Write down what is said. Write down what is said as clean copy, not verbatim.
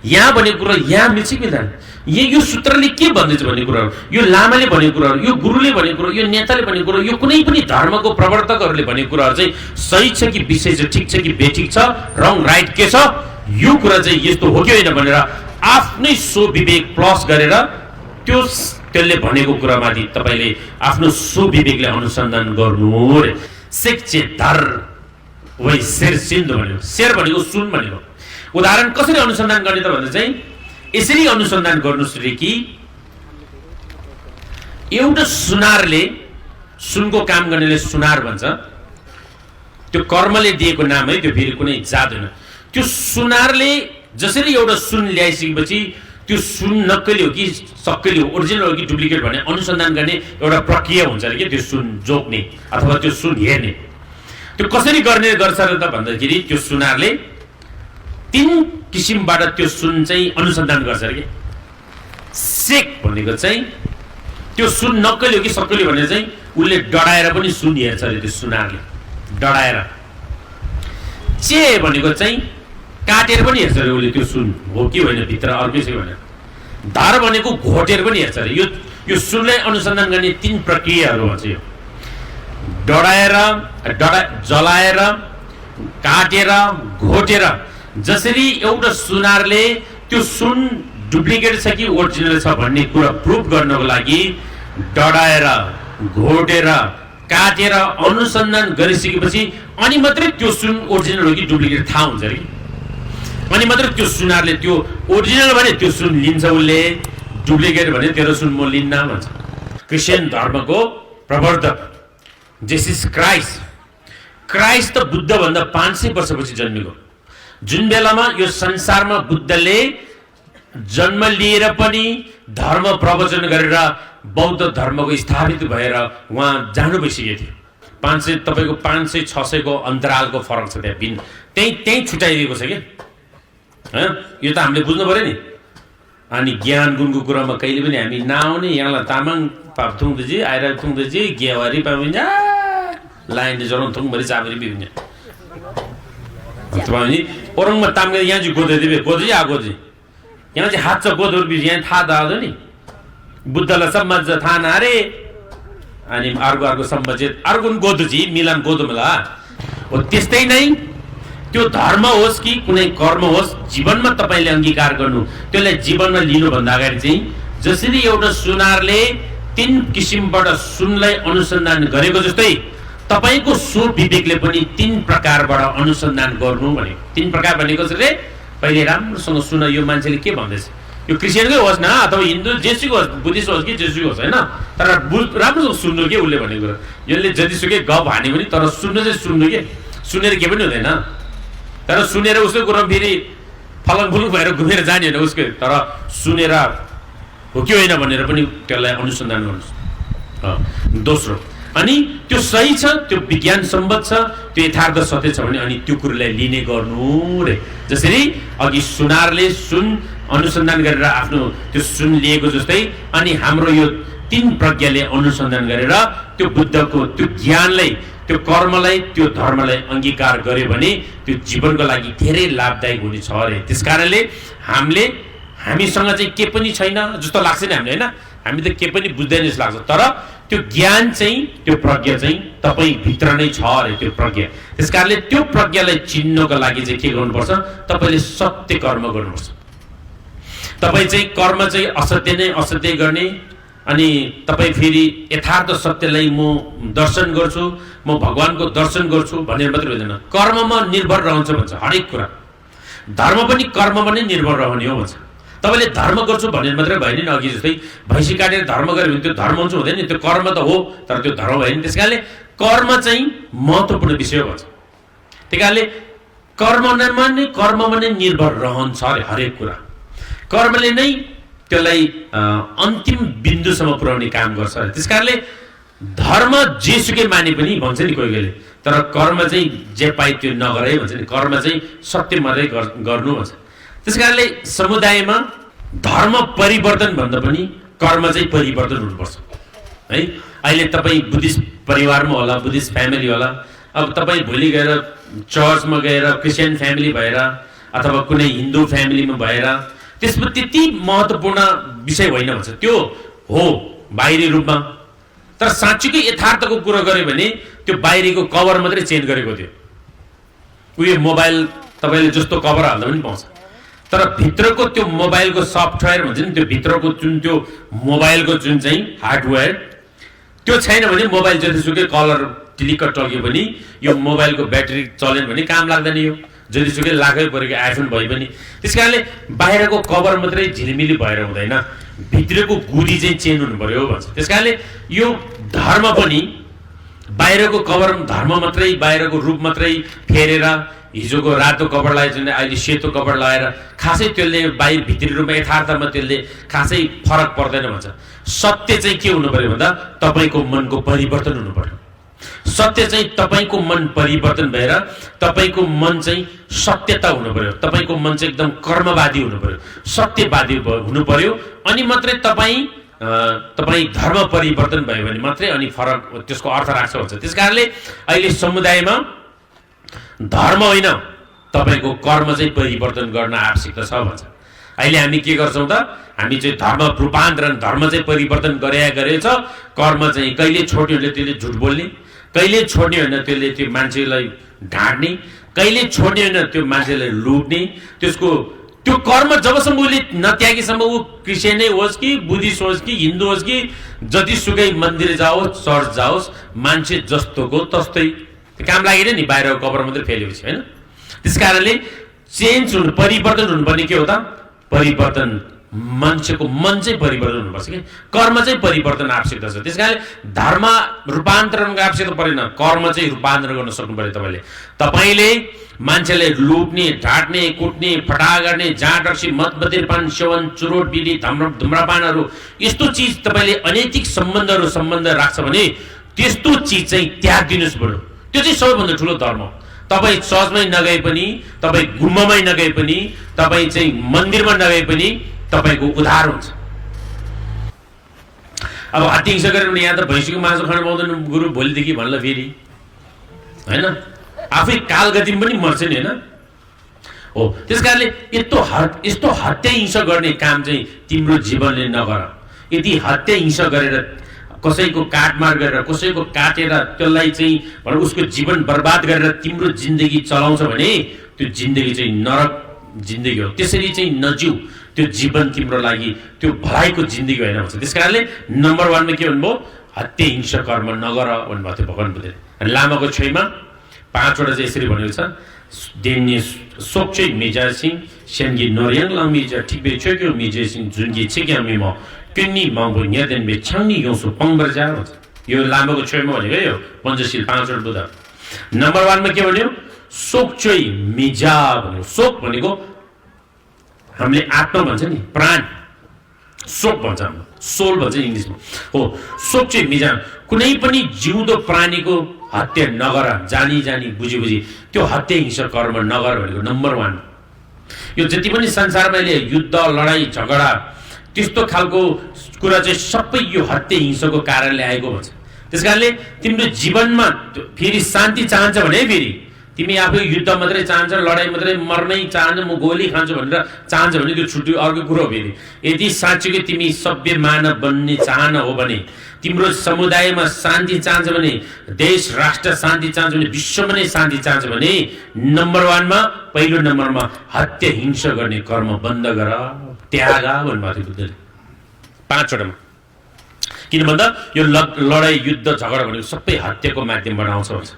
यहाँ भनेको कुरा यहाँ मिल्छ कि मिल्दैन? यो सूत्रले के भन्दैछ भन्ने कुराहरू, यो लामाले भनेको कुराहरू, यो गुरुले भनेको कुरा, यो नेताले भनेको कुरा, यो कुनै पनि धर्मको प्रवर्तकहरूले भनेको कुराहरू चाहिँ सही छ कि विषय छ, ठिक छ कि बेठिक छ, रङ राइट के छ, यो कुरा चाहिँ यस्तो हो कि होइन भनेर आफ्नै स्वविवेक प्लस गरेर त्यसले भनेको कुरामाथि तपाईँले आफ्नो स्वविवेकले अनुसन्धान गर्नु रे। सेक्चे धर वै शेर सिन्धु भनेको, शेर भनेको सुन भनेको। उदाहरण कसरी अनुसन्धान गर्ने त भन्दा चाहिँ यसरी अनुसन्धान गर्नुस् रे कि एउटा सुनारले, सुनको काम गर्नेले सुनार भन्छ, त्यो कर्मले दिएको नाम है, त्यो फेरि कुनै जादु होइन। त्यो सुनारले जसरी एउटा सुन ल्याइसकेपछि त्यो सुन नक्कली हो कि सक्कली हो, ओरिजिनल हो कि डुप्लिकेट भन्ने अनुसन्धान गर्ने एउटा प्रक्रिया हुन्छ अरे कि त्यो सुन जोक्ने अथवा त्यो सुन हेर्ने। त्यो कसरी गर्ने गर्छ र त भन्दाखेरि त्यो सुनारले 3 किसिमबाट त्यो सुन चाहिँ अनुसन्धान गर्छ अरे कि। सेक भनेको चाहिँ त्यो सुन नक्कली हो कि सक्कली भनेर चाहिँ उसले डढाएर पनि सुन हेर्छ अरे त्यो सुनारले, डढाएर। चे भनेको चाहिँ काटेर पनि हेर्छ अरे उसले त्यो सुन हो कि होइन भित्र अर्कै छ भनेर। धार भनेको घोटेर पनि हेर्छ अरे। यो सुनलाई अनुसन्धान गर्ने 3 प्रक्रियाहरू भन्छ यो। डढाएर, जलाएर, काटेर, घोटेर। जसरी एउटा सुनारले त्यो सुन डुप्लिकेट छ कि ओरिजिनल छ भन्ने कुरा प्रुफ गर्नको लागि डढाएर, घोटेर, काटेर अनुसन्धान गरिसकेपछि अनि मात्रै त्यो सुन ओरिजिनल हो कि डुप्लिकेट थाहा हुन्छ अरे। अनि मात्र त्यो सुनारले त्यो ओरिजिनल भने त्यो सुन लिन्छ, उसले डुप्लिकेट भने तेरो सुन म लिन्न भन्छ। क्रिस्चियन धर्मको प्रवर्तक जेसस क्राइस्ट त बुद्धभन्दा 500 वर्षपछि जन्मेको। जुन बेलामा यो संसारमा बुद्धले जन्म लिएर पनि धर्म प्रवचन गरेर बौद्ध धर्मको स्थापित भएर उहाँ जानु भइसकेको थियो। 500 तपाईँको 500-600 को अन्तरालको फरक छ त्यहाँ, भिन्न त्यही छुट्याइदिएको छ क्या। यो त हामीले बुझ्नु पर्यो नि। अनि ज्ञान गुणको कुरामा कहिले पनि हामी नआउने, यहाँलाई तामाङ थुङ्दैजी आएर थुङ्दैजी गेवारी पाइन्छ लाइन जराउनु थुङभरि चाबरी बिउन्ने तपाईँ ओरङमा तामगे यहाँ चाहिँ गोदे दिबे गोदे आगो चाहिँ यहाँ चाहिँ हात छ गोदहरू बिच यहाँ थाहा दाल्दो नि बुद्धलाई सम्बन्ध थाहा नारे अनि अर्को सम्बन्ध अर्को गोदो चाहिँ मिलान गोदो मला हो। त्यस्तै नै त्यो धर्म होस् कि कुनै कर्म होस्, जीवनमा तपाईँले अंगीकार गर्नु, त्यसलाई जीवनमा लिनुभन्दा अगाडि चाहिँ जसरी एउटा सुनारले 3 किसिमबाट सुनलाई अनुसन्धान गरेको जस्तै तपाईको स्वविवेकले पनि 3 प्रकारबाट अनुसन्धान गर्नु भने। 3 प्रकार भनेको चाहिँ रे पहिले राम्रोसँग सुन यो मान्छेले के भन्दैछ, यो क्रिस्चियनकै होस् न अथवा हिन्दू जेसुकै होस्, बुद्धिस्ट होस् कि जेसुकै होस् हैन, तर राम्रोसँग सुन्नु के उसले भनेको कुरा। यसले जतिसुकै गफ हाने पनि तर सुन्नु चाहिँ सुन्नु के, सुनेर के पनि हुँदैन। तर सुनेर उसको कुरा फेरि फलङफुलुङ भएर घुमेर जाने होइन उसको, तर सुनेर हो कि होइन भनेर पनि त्यसलाई अनुसन्धान गर्नुहोस्। दोस्रो, अनि त्यो सही छ, त्यो विज्ञान सम्बद्ध छ, त्यो यथार्थ सत्य छ भने अनि त्यो कुरालाई लिने गर्नु रे। जसरी अघि सुनारले सुन अनुसन्धान गरेर आफ्नो त्यो सुन लिएको जस्तै अनि हाम्रो यो 3 प्रज्ञाले अनुसन्धान गरेर त्यो बुद्धको त्यो ज्ञानलाई, त्यो कर्मलाई, त्यो धर्मलाई अंगीकार गर्यो भने त्यो जीवनको लागि धेरै लाभदायक हुने छ रे। त्यसकारणले हामीसँग चाहिँ के पनि छैन जस्तो लाग्छ नि हामीले हैन, हामी त के पनि बुझ्दैन जस्तो लाग्छ, तर त्यो ज्ञान चाहिँ, त्यो प्रज्ञा चाहिँ तपाई भित्र नै छ रे त्यो प्रज्ञा। त्यसकारणले त्यो प्रज्ञालाई चिन्नको लागि चाहिँ के गर्नुपर्छ, तपाईले सत्य कर्म गर्नुपर्छ। तपाई चाहिँ कर्म चाहिँ असत्य नै असत्य गर्ने अनि तपाई फेरि यथार्थ सत्यलाई म दर्शन गर्छु, म भगवानको दर्शन गर्छु भनेर मात्र हुँदैन, कर्ममा निर्भर रहन्छ भन्छ। हरेक कुरा धर्म पनि कर्ममा नै निर्भर रहने हो भन्छ। तपाईले धर्म गर्छु भनेर मात्रै भएन नि, अघि जस्तै भैँसी काटेर धर्म गर्यो भने त्यो धर्म हुन्छ हुँदैन नि, त्यो कर्म त हो तर त्यो धर्म भएन। त्यसकारणले कर्म चाहिँ महत्त्वपूर्ण विषय भन्छ। त्यसकारणले कर्ममा नै निर्भर रहन्छ हरेक कुरा। कर्मले नै त्यसलाई अन्तिम बिन्दुसम्म पुर्याउने काम गर्छ। त्यसकारणले धर्म जेसुकै माने पनि भन्छ नि कोही कोहीले, तर कर्म चाहिँ जे पाइ त्यो नगरे भन्छ नि, कर्म चाहिँ सत्य मात्रै गर्नु भन्छ। त्यसकारणले समुदायमा धर्म परिवर्तन भन्दा पनि कर्म चाहिँ परिवर्तन हुनुपर्छ है। अहिले तपाई बुद्धिस्ट परिवारमा होला, बुद्धिस्ट फ्यामिली होला, अब तपाई भोलि गएर चर्चमा गएर क्रिस्चियन फ्यामिली भएर अथवा कुनै हिन्दू फ्यामिलीमा भएर त्यसमा त्यति महत्त्वपूर्ण विषय होइन भन्छ। त्यो हो बाहिरी रूपमा, तर साँच्चीकै यथार्थको कुरा गर्यो भने त्यो बाहिरीको कभर मात्रै चेन्ज गरेको थियो। उयो मोबाइल तपाईँले जस्तो कभर हाल्दा पनि पाउँछ, तर भित्रको त्यो मोबाइलको सफ्टवेयर भन्छ नि, त्यो भित्रको जुन त्यो मोबाइलको जुन चाहिँ हार्डवेयर त्यो छैन भने मोबाइल जतिसुकै कलर टिलिक्क टल्क्यो पनि यो मोबाइलको ब्याट्री चलेन भने काम लाग्दैन। यो जतिसुकै लाखै परेको आइफोन भए पनि। त्यस कारणले बाहिरको कभर मात्रै झिलिमिली भएर हुँदैन, भित्रको गुदी चाहिँ चेन्ज हुनु पर्यो भन्छ। त्यस कारणले यो धर्म पनि बाहिरको कभर धर्म मात्रै, बाहिरको रूप मात्रै फेरेर हिजोको रातो कभर लगाए चाहिँ अहिले सेतो कभर लगाएर खासै त्यसले बाहिर भित्री रूपमा यथार्थमा त्यसले खासै फरक पर्दैन भन्छ। सत्य चाहिँ के हुनु पर्यो भन्दा तपाईँको मनको परिवर्तन हुनु पर्यो। सत्य चाहिँ तपाईँको मन परिवर्तन भएर तपाईँको मन चाहिँ सत्यता हुनु पर्यो, तपाईँको मन चाहिँ एकदम कर्मवादी हुनु पर्यो, सत्यवादी हुनु पर्यो। अनि मात्रै तपाईँ धर्म परिवर्तन भयो भने मात्रै अनि फरक त्यसको अर्थ राख्छ भन्छ। त्यस कारणले अहिले समुदायमा धर्म होइन तपाईँको कर्म चाहिँ परिवर्तन गर्न आवश्यकता छ भन्छ। अहिले हामी के गर्छौँ त, हामी चाहिँ धर्म रूपान्तरण, धर्म चाहिँ परिवर्तन गरेछ, कर्म चाहिँ कहिले छोड्ने भने त्यसले झुट बोल्ने, कहिले छोड्ने होइन त्यसले त्यो मान्छेलाई ढाँट्ने, कहिले छोड्ने होइन त्यो मान्छेलाई लुट्ने। त्यसको त्यो कर्म जबसम्म उसले नत्यागेसम्म ऊ क्रिस्चियनै होस् कि बुद्धिस्ट होस् कि हिन्दू होस् कि जतिसुकै मन्दिर जाओस् चर्च जाओस्, मान्छे जस्तोको तस्तै काम लागेन नि, बाहिरको कभर मात्रै फेलेपछि होइन। त्यस कारणले चेन्ज हुनु, परिवर्तन हुनुपर्ने के हो त, परिवर्तन मान्छेको मन चाहिँ परिवर्तन हुनुपर्छ कि कर्म चाहिँ परिवर्तन आवश्यकता छ। त्यस कारणले धर्म रूपान्तरणको आवश्यकता परेन, कर्म चाहिँ रूपान्तरण गर्न सक्नु पर्यो। तपाईँले मान्छेलाई लुट्ने, ढाँट्ने, कुट्ने, फटा गर्ने, जाँड रक्सी, मद मदिरापान सेवन, चुरोट बिडी, धुम्रपानहरू यस्तो चिज तपाईँले अनैतिक सम्बन्ध राख्छ भने त्यस्तो चिज चाहिँ त्याग दिनुहोस् बरु। त्यो चाहिँ सबैभन्दा ठुलो धर्म हो। तपाईँ चर्चमै नगए पनि, तपाईँ गुम्बामै नगए पनि, तपाईँ चाहिँ मन्दिरमा नगए पनि तपाईँको उद्धार हुन्छ। अब हत्या हिंसा गरेर यहाँ त भैँसीको मासु खानु पाउँदैन गुरु भोलिदेखि भन्ला फेरि होइन, आफै कालगतिमा पनि मर्छ नि होइन हो। त्यस कारणले यस्तो हत्या हिंसा गर्ने काम चाहिँ तिम्रो जीवनले नगर। यदि हत्या हिंसा गरेर कसैको काटमार गरेर कसैको काटेर त्यसलाई चाहिँ उसको जीवन बर्बाद गरेर तिम्रो जिन्दगी चलाउँछ भने त्यो जिन्दगी चाहिँ नरक जिन्दगी हो। त्यसरी चाहिँ नजिउ, त्यो जीवन तिम्रो लागि त्यो भलाइको जिन्दगी होइन भन्छ। त्यस कारणले नम्बर 1 मा के भन्नुभयो, हत्या हिंसा कर्म नगर भन्नुभएको थियो भगवान बुद्धले। लामाको छोइमा 5 वटा चाहिँ यसरी भनेको छ, देन्ने सोक्चै मिजासिङ सेन्गी नोरियङ लामिजा ठिकबे छोक्यो मिजेसिङ जुन्गी छिक्यामी म किन्नी माउबो न्यादेन बे छाङ्नी गउँसु पङ्बरजा भन्छ। यो लामाको छोइमा भनेको यो पञ्चशील 5 वटा बुद्ध। नम्बर 1 मा के भन्यो, सोक्चै मिजा भन्यो। सोक भनेको हामीले आत्मा भन्छ नि, प्राण, सोक भन्छ हाम्रो, सोल भन्छ इङ्ग्लिसमा हो। सोक चाहिँ मिजान, कुनै पनि जिउँदो प्राणीको हत्या नगर, जानी बुझी त्यो हत्या हिंसा कर्म नगर भनेको नम्बर 1। यो जति पनि संसारमा अहिले युद्ध लडाइँ झगडा त्यस्तो खालको कुरा चाहिँ सबै यो हत्या हिंसाको कारणले आएको भन्छ। त्यस कारणले तिम्रो जीवनमा फेरि शान्ति चाहन्छ भने फेरि तिमी आफै युद्ध मात्रै चाहन्छ, लडाइँ मात्रै, मर्नै चाहन्छ, म गोली खान्छु भनेर चाहन्छ भने त्यो छुट्टी अर्को कुरो हो फेरि। यदि साँच्चीकै तिमी सभ्य मानव बन्ने चाहना हो भने, तिम्रो समुदायमा शान्ति चाहन्छ भने, देश राष्ट्र शान्ति चाहन्छ भने, विश्वमा नै शान्ति चाहन्छ भने नम्बर 1 मा, पहिलो नम्बरमा हत्या हिंसा गर्ने कर्म बन्द गर, त्याग भन्नुभएको थियो बुद्धले 5 वटामा। किन भन्दा यो लडाइँ युद्ध झगडा भनेको सबै हत्याको माध्यमबाट आउँछ भन्छ।